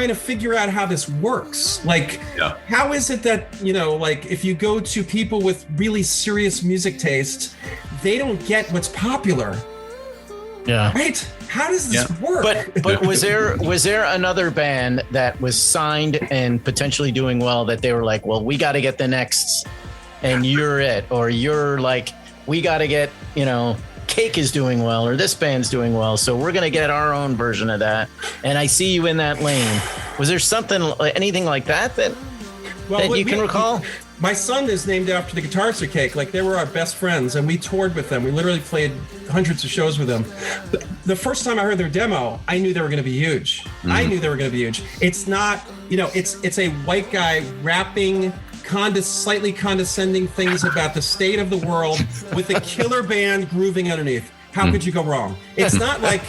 trying to figure out how this works. Like, how is it that, like if you go to people with really serious music taste, they don't get what's popular. Yeah. Right? How does this work? But was there another band that was signed and potentially doing well that they were like, well, we got to get the next, and you're it, or you're like, we got to get, Cake is doing well, or this band's doing well, so we're going to get our own version of that. And I see you in that lane. Was there anything like that you can recall? My son is named after the guitarists of Cake. Like, they were our best friends, and we toured with them. We literally played hundreds of shows with them. The first time I heard their demo, I knew they were going to be huge. I knew they were going to be huge. It's not, it's a white guy rapping slightly condescending things about the state of the world with a killer band grooving underneath. How could you go wrong? It's not like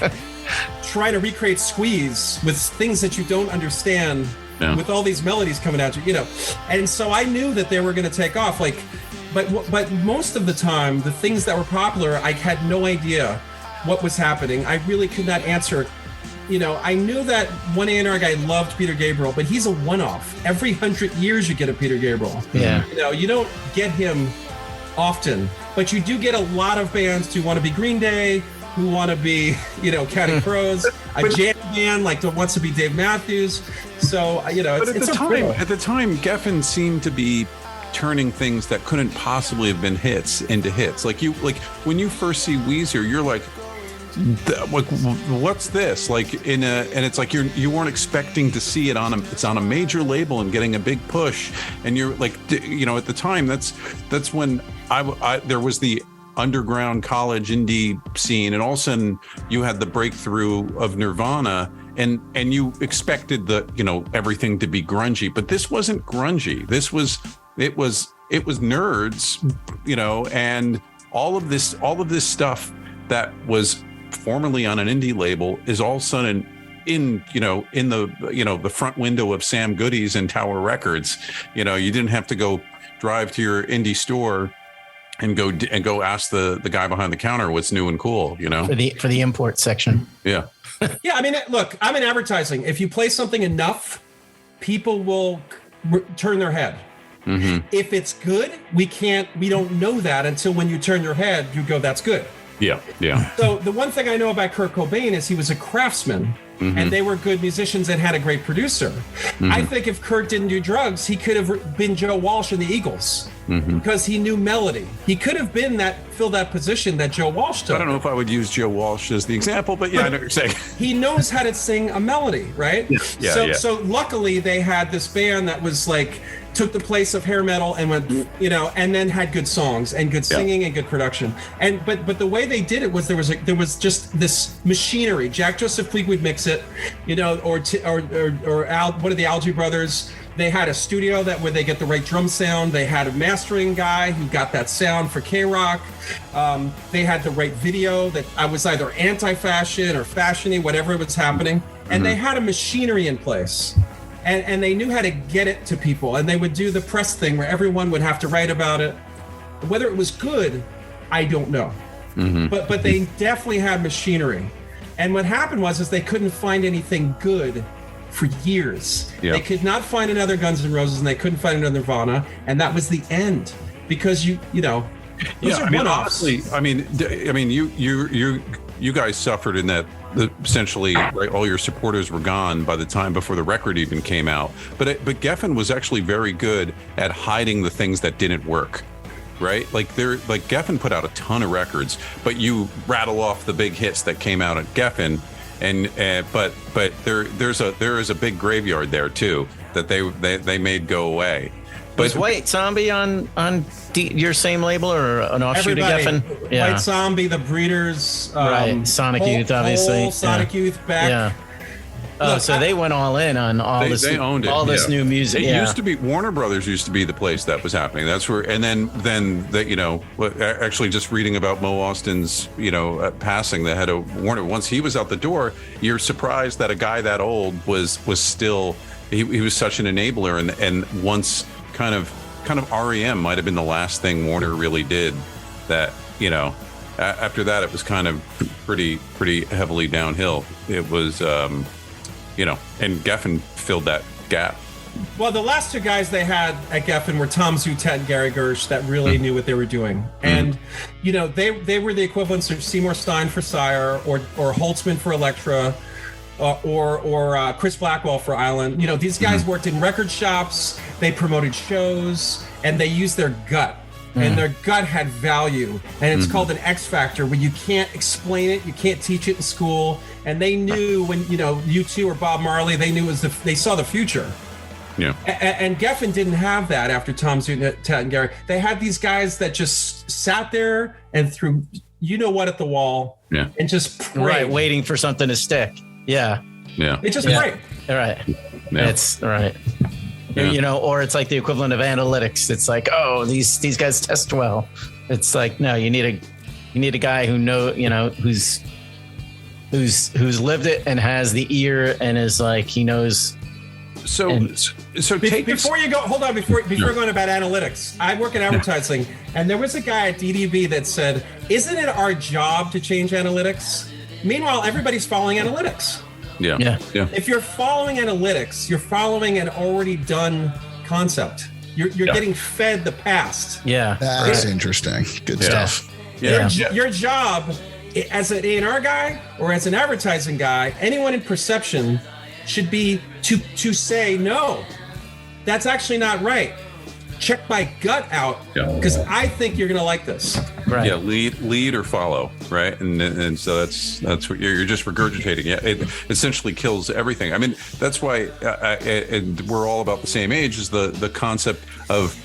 trying to recreate Squeeze with things that you don't understand. Yeah. With all these melodies coming at you, and so I knew that they were going to take off. Like, but most of the time, the things that were popular, I had no idea what was happening. I really could not answer. I knew that one A&R guy loved Peter Gabriel, but he's a one-off. Every 100 years, you get a Peter Gabriel. Yeah. You don't get him often, but you do get a lot of bands who want to be Green Day, who want to be, Counting Crows, a jam band like that wants to be Dave Matthews. So, but at the time, Geffen seemed to be turning things that couldn't possibly have been hits into hits. Like when you first see Weezer, you're like, what's this? And it's like you weren't expecting to see it it's on a major label and getting a big push, and you're like, at the time, that's when there was the underground college indie scene, and all of a sudden you had the breakthrough of Nirvana, and you expected everything to be grungy, but this wasn't grungy. It was nerds, and all of this stuff that was formerly on an indie label is all of a sudden in the front window of Sam Goody's and Tower Records. You didn't have to go drive to your indie store and go ask the guy behind the counter what's new and cool, for the import section. Yeah. Yeah. I mean, look, I'm in advertising. If you play something enough, people will turn their head. Mm-hmm. If it's good, we don't know that until when you turn your head, you go, that's good. Yeah. Yeah. So the one thing I know about Kurt Cobain is he was a craftsman. Mm-hmm. And they were good musicians and had a great producer. Mm-hmm. I think if Kurt didn't do drugs, he could have been Joe Walsh in the Eagles, because he knew melody. He could have been filled that position that Joe Walsh took. I don't know if I would use Joe Walsh as the example, but yeah, I know what you're saying. He knows how to sing a melody, right? Yeah. So luckily they had this band that was like, took the place of hair metal and went, and then had good songs and good singing and good production. And but the way they did it was there was just this machinery. Jack Joseph Puig would mix it, or Al, one of the Algie brothers. They had a studio where they get the right drum sound. They had a mastering guy who got that sound for K-Rock. They had the right video that I was either anti-fashion or fashiony, whatever was happening. And they had a machinery in place. And they knew how to get it to people, and they would do the press thing where everyone would have to write about it. Whether it was good, I don't know. Mm-hmm. But they definitely had machinery. And what happened was they couldn't find anything good for years. Yeah. They could not find another Guns N' Roses, and they couldn't find another Nirvana, and that was the end. Because those are one-offs. Honestly, you guys suffered in that. Essentially, right, all your supporters were gone by the time before the record even came out. But Geffen was actually very good at hiding the things that didn't work, right? Like Geffen put out a ton of records, but you rattle off the big hits that came out at Geffen, but there is a big graveyard there too that they made go away. Was White Zombie on your same label or an offshoot of Geffen? Yeah. White Zombie, The Breeders, right? Sonic Youth, obviously. Sonic Youth, Beck. Yeah. Oh, look, so they went all in on all this. They owned it. All this new music. It used to be Warner Brothers used to be the place that was happening. That's where, and then that actually just reading about Mo Austin's passing, the head of Warner. Once he was out the door, you're surprised that a guy that old was still. He was such an enabler, and once. Kind of REM might have been the last thing Warner really did. That after that it was kind of pretty heavily downhill. It was and Geffen filled that gap. Well, the last two guys they had at Geffen were Tom Zutett and Gary Gersh that really knew what they were doing. And, they were the equivalents of Seymour Stein for Sire or Holtzman for Elektra or Chris Blackwell for Island. These guys worked in record shops, they promoted shows, and they used their gut. And their gut had value. And it's called an X factor where you can't explain it, you can't teach it in school. And they knew when, U2 or Bob Marley, they knew they saw the future. Yeah. And Geffen didn't have that after Tom Zutett and Gary. They had these guys that just sat there and threw at the wall and just prayed. Right, waiting for something to stick. Yeah. Yeah. They just prayed. Right. Yeah. It's right. Yeah. Or it's like the equivalent of analytics. It's like, oh, these guys test well. It's like, no, you need a guy who who's lived it and has the ear and is like, he knows. So before you go, hold on, before going about analytics, I work in advertising, and there was a guy at DDB that said, isn't it our job to change analytics? Meanwhile, everybody's following analytics. Yeah. If you're following analytics, you're following an already done concept. You're getting fed the past. Yeah. That's interesting. Good stuff. Yeah. Your job as an A&R guy or as an advertising guy, anyone in perception should be to say, no, that's actually not right. Check my gut out because I think you're going to like this. Right. Yeah, lead or follow, right? And so that's what you're just regurgitating. Yeah, it essentially kills everything. I mean, that's why, and we're all about the same age. Is the concept of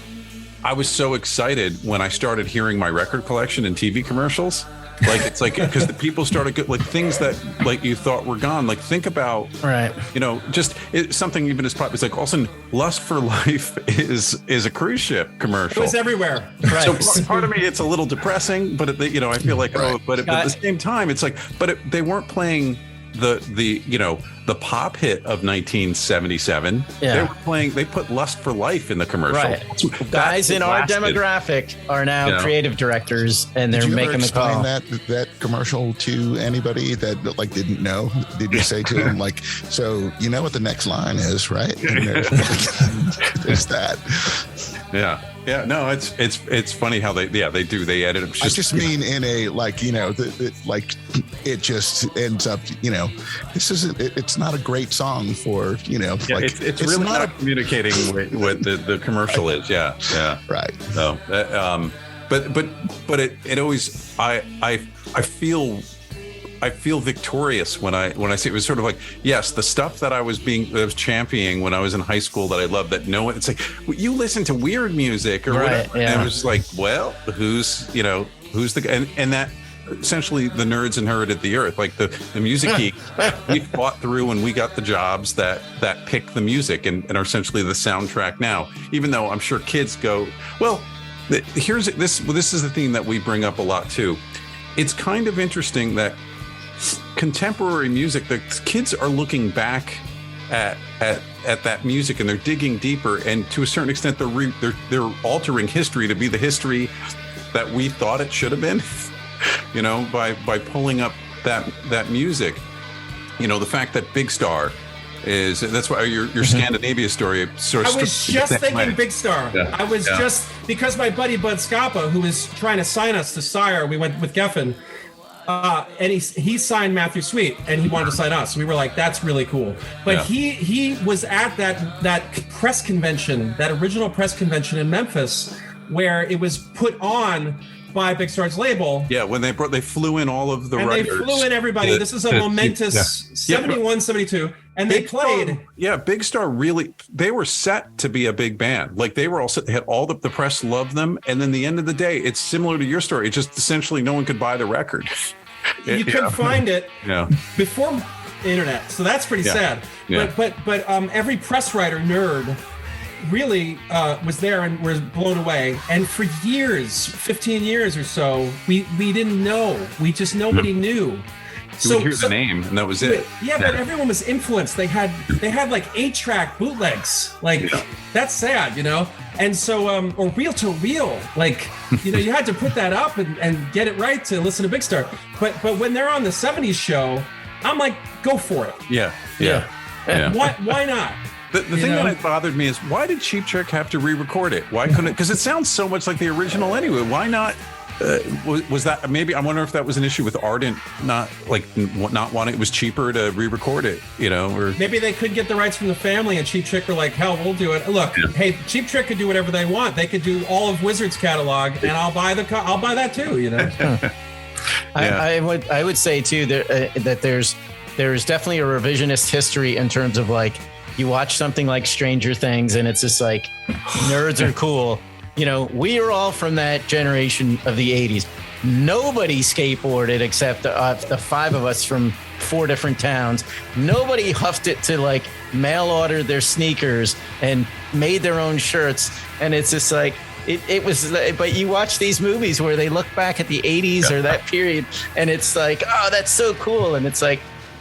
I was so excited when I started hearing my record collection in TV commercials. Like it's like because the people started like things that like you thought were gone. Like think about just something even as popular. It's like all of a sudden, Lust for Life is a cruise ship commercial. It was everywhere. Right. So part of me, it's a little depressing, but I feel like but at the same time, it's like they weren't playing the pop hit of 1977. They put Lust for Life in the commercial. Right. Guys in our demographic are now creative directors, and they're making the call. That commercial to anybody that didn't know? Did you say to them so you know what the next line is, right? And there's that. Yeah, no, it's funny how they do. They edit it. I just mean in a it just ends up, it's not a great song for, it's really not communicating what the commercial is. Yeah. Right. So, but it always, I feel victorious when I see it. Was sort of like, yes, the stuff that I was championing when I was in high school that I loved, that no one, it's like, you listen to weird music or whatever. Yeah. And it was like, well, who's the, and that essentially the nerds inherited the earth, like the music geek. We fought through and we got the jobs that pick the music and are essentially the soundtrack now, even though I'm sure kids go, well, this is the theme that we bring up a lot too. It's kind of interesting that contemporary music, the kids are looking back at that music and they're digging deeper, and to a certain extent they're altering history to be the history that we thought it should have been, by pulling up that music. The fact that Big Star that's why your Scandinavia story sort of. I was just thinking Big Star. Yeah. I was just, because my buddy Bud Scappa, who was trying to sign us to Sire, we went with Geffen, and he signed Matthew Sweet, and he wanted to sign us. We were like, that's really cool. But he was at that press convention, that original press convention in Memphis, where it was put on by Big Star's label. Yeah, when they flew in all of the writers. They flew in everyody. This is a momentous 71, 72. And they played. Big Star really, they were set to be a big band. Like they were all set, they had all the press loved them. And then the end of the day, it's similar to your story. It's just essentially no one could buy the record. You could find it before internet. So that's pretty sad. Yeah. But every press writer nerd really was there and was blown away. And for years, 15 years or so, we didn't know. Nobody knew. You would hear the name, and that was it. But everyone was influenced. They had like 8-track bootlegs. That's sad, And so, or reel to reel, you had to put that up and get it right to listen to Big Star. But when they're on the 70s show, I'm like, go for it. Yeah. Yeah. Why not? The thing that bothered me is, why did Cheap Trick have to re-record it? Why couldn't it? Because it sounds so much like the original anyway. Why not? Was that maybe? I wonder if that was an issue with Ardent not wanting. It was cheaper to re-record it, or maybe they couldn't get the rights from the family, and Cheap Trick were like, "Hell, we'll do it." Look, hey, Cheap Trick could do whatever they want. They could do all of Wizard's catalog, and I'll buy that too. I would say too that there's definitely a revisionist history in terms of like, you watch something like Stranger Things and it's just like, nerds are cool. We are all from that generation of the 80s. Nobody skateboarded except the five of us from 4 different towns. Nobody huffed it to like mail order their sneakers and made their own shirts. And it's just like, it was, but you watch these movies where they look back at the 80s or that period and it's like, oh, that's so cool. And it's like,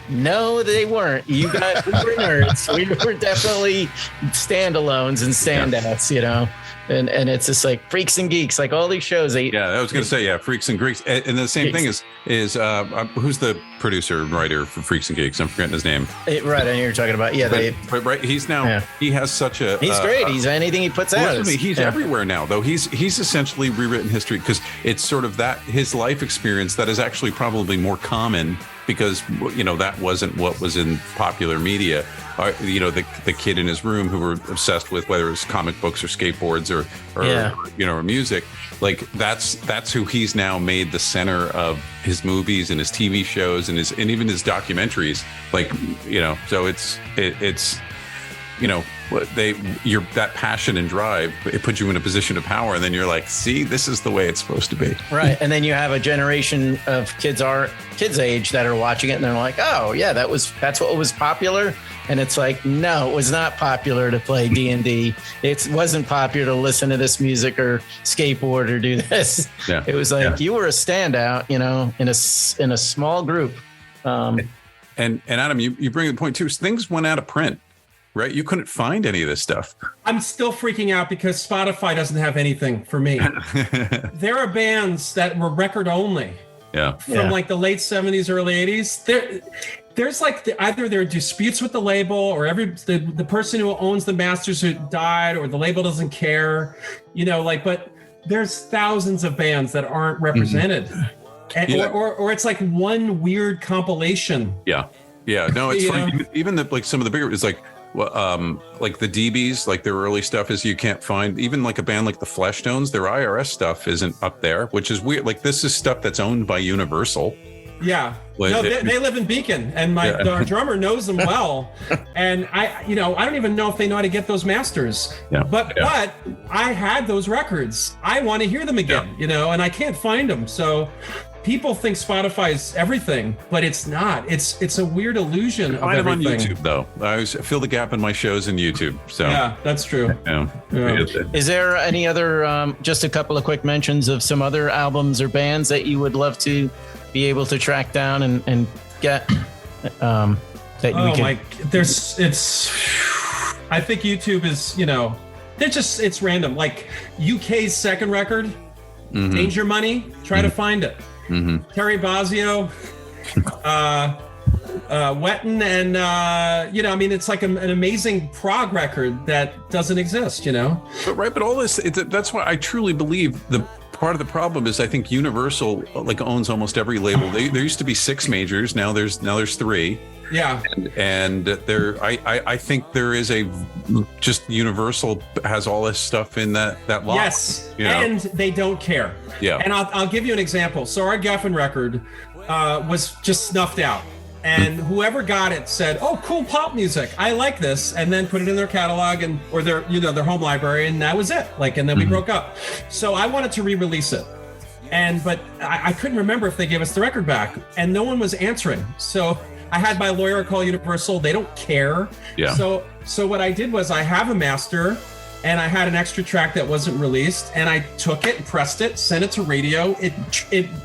no, they weren't. We were nerds. We were definitely standalones and standouts, And it's just like Freaks and Geeks, like all these shows. I was going to say, Freaks and Geeks. And the same thing is who's the producer and writer for Freaks and Geeks? I'm forgetting his name. Right, I know you're talking about. But right, he's now, he has such a... He's great. He's anything he puts out. He's everywhere now, though. He's essentially rewritten history because it's sort of his life experience that is actually probably more common because, that wasn't what was in popular media. The kid in his room who were obsessed with whether it's comic books or skateboards or music, like that's who he's now made the center of his movies and his TV shows and even his documentaries. So it's that passion and drive, it puts you in a position of power, and then you're like, see, this is the way it's supposed to be. Right. And then you have a generation of kids age that are watching it and they're like, oh yeah, that's what was popular. And it's like, no, it was not popular to play D&D. It wasn't popular to listen to this music or skateboard or do this. Yeah. It was like, you were a standout, in a small group. And Adam, you bring the point too, things went out of print. Right? You couldn't find any of this stuff. I'm still freaking out because Spotify doesn't have anything for me. There are bands that were record only. Yeah. From like the late 70s, early 80s. There's like either there are disputes with the label or the person who owns the masters who died or the label doesn't care, but there's thousands of bands that aren't represented. Mm-hmm. Or it's like one weird compilation. Yeah. Yeah. No, it's funny. Even some of the bigger, it's like, like the DBs, like their early stuff is you can't find. Even like a band like the Fleshtones, their IRS stuff isn't up there, which is weird. Like this is stuff that's owned by Universal. Yeah. They live in Beacon, and our drummer knows them well. And I don't even know if they know how to get those masters. Yeah. But I had those records. I want to hear them again, and I can't find them. So people think Spotify is everything, but it's not. It's a weird illusion of everything. On YouTube, though. I always fill the gap in my shows in YouTube. So yeah, that's true. Yeah. Is there any other, just a couple of quick mentions of some other albums or bands that you would love to be able to track down and get? I think YouTube is, it's random. Like UK's second record, Danger Money. Try to find it. Mm-hmm. Terry Bozzio, Wetton, and it's like an amazing prog record that doesn't exist, But all this, that's why I truly believe the part of the problem is I think Universal owns almost every label. There used to be 6 majors, now there's 3. Yeah, and I think there is just Universal has all this stuff in that lot. Yes, and they don't care. Yeah, and I'll give you an example. So our Geffen record was just snuffed out, and whoever got it said, "Oh, cool pop music, I like this," and then put it in their catalog or their their home library, and that was it. And then we broke up. So I wanted to re-release it. But I couldn't remember if they gave us the record back, and no one was answering. So I had my lawyer call Universal. They don't care. Yeah. So what I did was I have a master, and I had an extra track that wasn't released, and I took it and pressed it, sent it to radio. It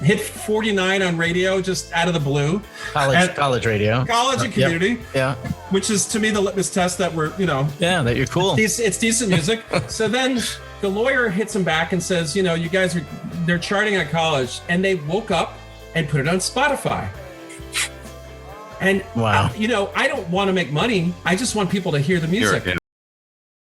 hit 49 on radio just out of the blue. College radio. College and community. Yep. Yeah. Which is to me the litmus test that we're Yeah, that you're cool. It's decent music. So then the lawyer hits him back and says, you guys they're charting on college, and they woke up and put it on Spotify. And wow. I don't want to make money. I just want people to hear the music.